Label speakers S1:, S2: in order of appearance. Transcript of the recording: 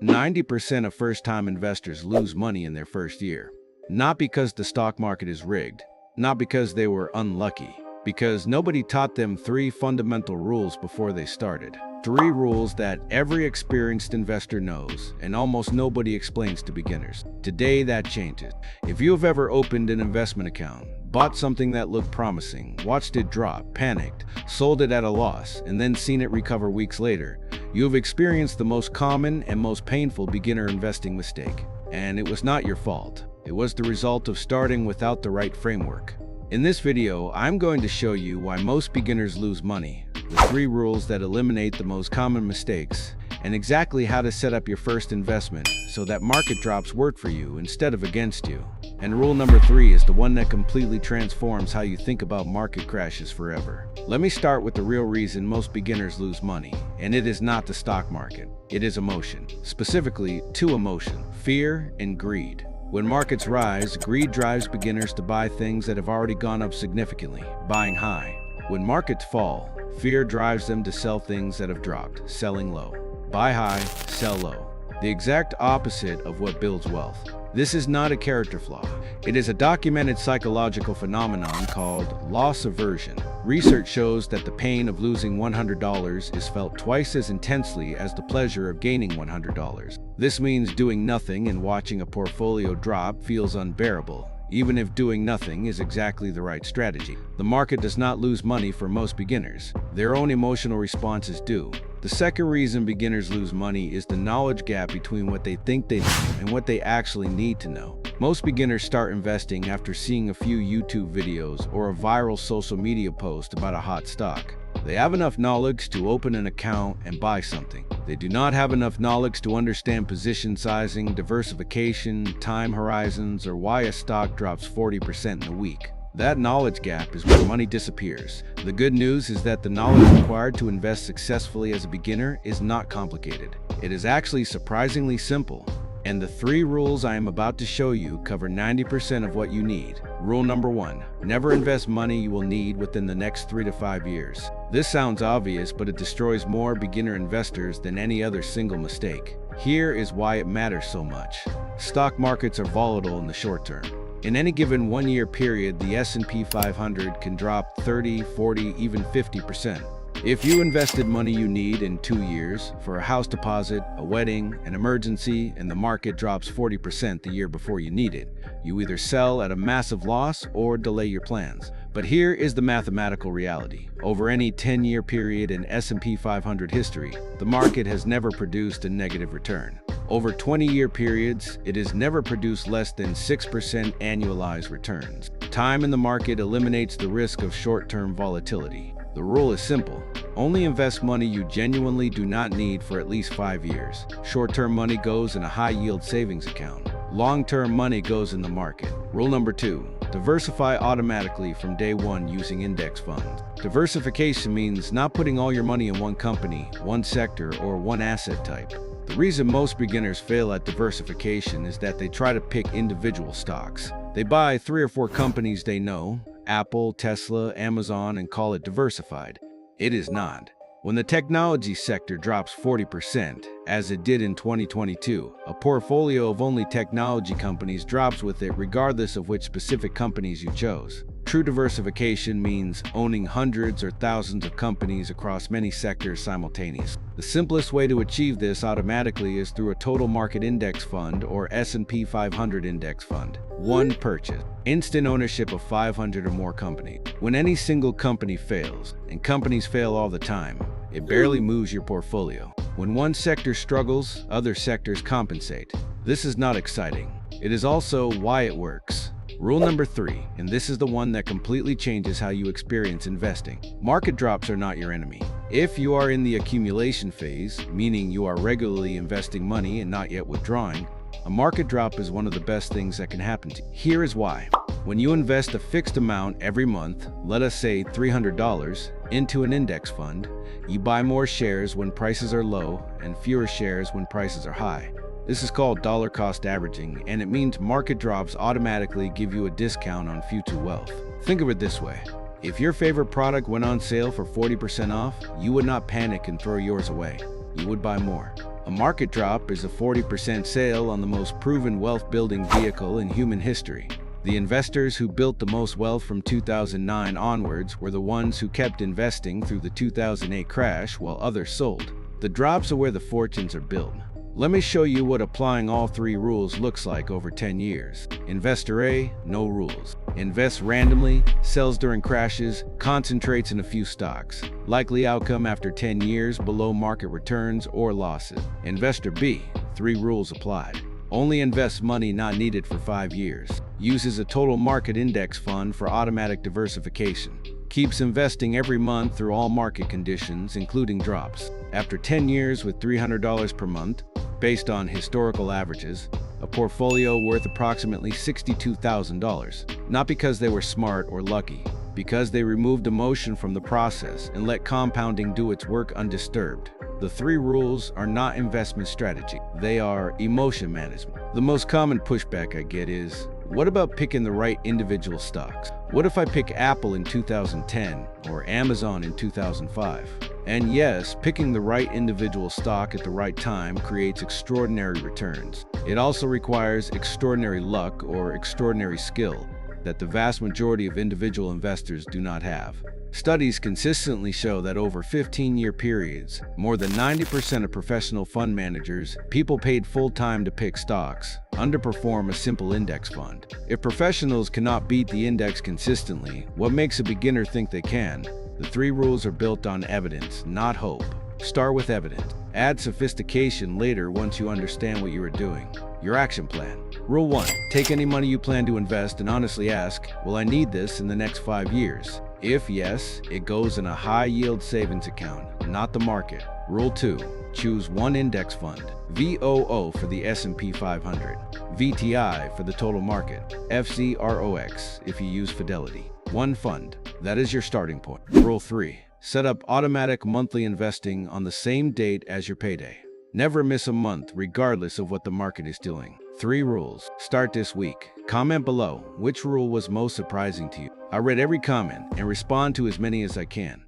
S1: 90% of first-time investors lose money in their first year. Not because the stock market is rigged, not because they were unlucky, because nobody taught them 3 fundamental rules before they started. 3 rules that every experienced investor knows and almost nobody explains to beginners. Today that changes. If you have ever opened an investment account, bought something that looked promising, watched it drop, panicked, sold it at a loss, and then seen it recover weeks later, you have experienced the most common and most painful beginner investing mistake. And it was not your fault. It was the result of starting without the right framework. In this video, I'm going to show you why most beginners lose money, with 3 rules that eliminate the most common mistakes, and exactly how to set up your first investment so that market drops work for you instead of against you. And rule number 3 is the one that completely transforms how you think about market crashes forever. Let me start with the real reason most beginners lose money, and it is not the stock market. It is emotion. Specifically, 2 emotions: fear and greed. When markets rise, greed drives beginners to buy things that have already gone up significantly, buying high. When markets fall, fear drives them to sell things that have dropped, selling low. Buy high, sell low. The exact opposite of what builds wealth. This is not a character flaw. It is a documented psychological phenomenon called loss aversion. Research shows that the pain of losing $100 is felt twice as intensely as the pleasure of gaining $100. This means doing nothing and watching a portfolio drop feels unbearable, even if doing nothing is exactly the right strategy. The market does not lose money for most beginners. Their own emotional responses do. The second reason beginners lose money is the knowledge gap between what they think they know and what they actually need to know. Most beginners start investing after seeing a few YouTube videos or a viral social media post about a hot stock. They have enough knowledge to open an account and buy something. They do not have enough knowledge to understand position sizing, diversification, time horizons, or why a stock drops 40% in a week. That knowledge gap is where money disappears. The good news is that the knowledge required to invest successfully as a beginner is not complicated. It is actually surprisingly simple. And the 3 rules I am about to show you cover 90% of what you need. Rule number 1: never invest money you will need within the next 3 to 5 years. This sounds obvious, but it destroys more beginner investors than any other single mistake. Here is why it matters so much. Stock markets are volatile in the short term. In any given 1-year period, the S&P 500 can drop 30, 40, even 50%. If you invested money you need in 2 years for a house deposit, a wedding, an emergency, and the market drops 40% the year before you need it, you either sell at a massive loss or delay your plans. But here is the mathematical reality. Over any 10-year period in S&P 500 history, the market has never produced a negative return. Over 20-year periods, it has never produced less than 6% annualized returns. Time in the market eliminates the risk of short-term volatility. The rule is simple. Only invest money you genuinely do not need for at least 5 years. Short-term money goes in a high-yield savings account. Long-term money goes in the market. Rule number 2. Diversify automatically from day 1 using index funds. Diversification means not putting all your money in one company, one sector, or one asset type. The reason most beginners fail at diversification is that they try to pick individual stocks. They buy 3 or 4 companies they know, Apple, Tesla, Amazon, and call it diversified. It is not. When the technology sector drops 40%, as it did in 2022, a portfolio of only technology companies drops with it regardless of which specific companies you chose. True diversification means owning hundreds or thousands of companies across many sectors simultaneously. The simplest way to achieve this automatically is through a total market index fund or S&P 500 index fund. 1 purchase. Instant ownership of 500 or more companies. When any single company fails, and companies fail all the time, it barely moves your portfolio. When one sector struggles, other sectors compensate. This is not exciting. It is also why it works. Rule number 3, and this is the one that completely changes how you experience investing. Market drops are not your enemy. If you are in the accumulation phase, meaning you are regularly investing money and not yet withdrawing, a market drop is one of the best things that can happen to you. Here is why. When you invest a fixed amount every month, let us say $300, into an index fund, you buy more shares when prices are low and fewer shares when prices are high. This is called dollar cost averaging, and it means market drops automatically give you a discount on future wealth. Think of it this way. If your favorite product went on sale for 40% off, you would not panic and throw yours away. You would buy more. A market drop is a 40% sale on the most proven wealth-building vehicle in human history. The investors who built the most wealth from 2009 onwards were the ones who kept investing through the 2008 crash while others sold. The drops are where the fortunes are built. Let me show you what applying all three rules looks like over 10 years. Investor A, no rules. Invests randomly, sells during crashes, concentrates in a few stocks. Likely outcome after 10 years, below market returns or losses. Investor B, 3 rules applied. Only invests money not needed for 5 years. Uses a total market index fund for automatic diversification. Keeps investing every month through all market conditions, including drops. After 10 years with $300 per month, based on historical averages, a portfolio worth approximately $62,000. Not because they were smart or lucky, because they removed emotion from the process and let compounding do its work undisturbed. The 3 rules are not investment strategy, they are emotion management. The most common pushback I get is, what about picking the right individual stocks? What if I pick Apple in 2010 or Amazon in 2005? And yes, picking the right individual stock at the right time creates extraordinary returns. It also requires extraordinary luck or extraordinary skill that the vast majority of individual investors do not have. Studies consistently show that over 15-year periods, more than 90% of professional fund managers, people paid full-time to pick stocks, underperform a simple index fund. If professionals cannot beat the index consistently, what makes a beginner think they can? The 3 rules are built on evidence, not hope. Start with evidence. Add sophistication later once you understand what you are doing. Your action plan. Rule 1. Take any money you plan to invest and honestly ask, will I need this in the next 5 years? If yes, it goes in a high-yield savings account, not the market. Rule 2. Choose one index fund. VOO for the S&P 500. VTI for the total market. FZROX if you use Fidelity. One fund. That is your starting point. Rule 3. Set up automatic monthly investing on the same date as your payday. Never miss a month regardless of what the market is doing. 3 rules. Start this week. Comment below which rule was most surprising to you. I read every comment and respond to as many as I can.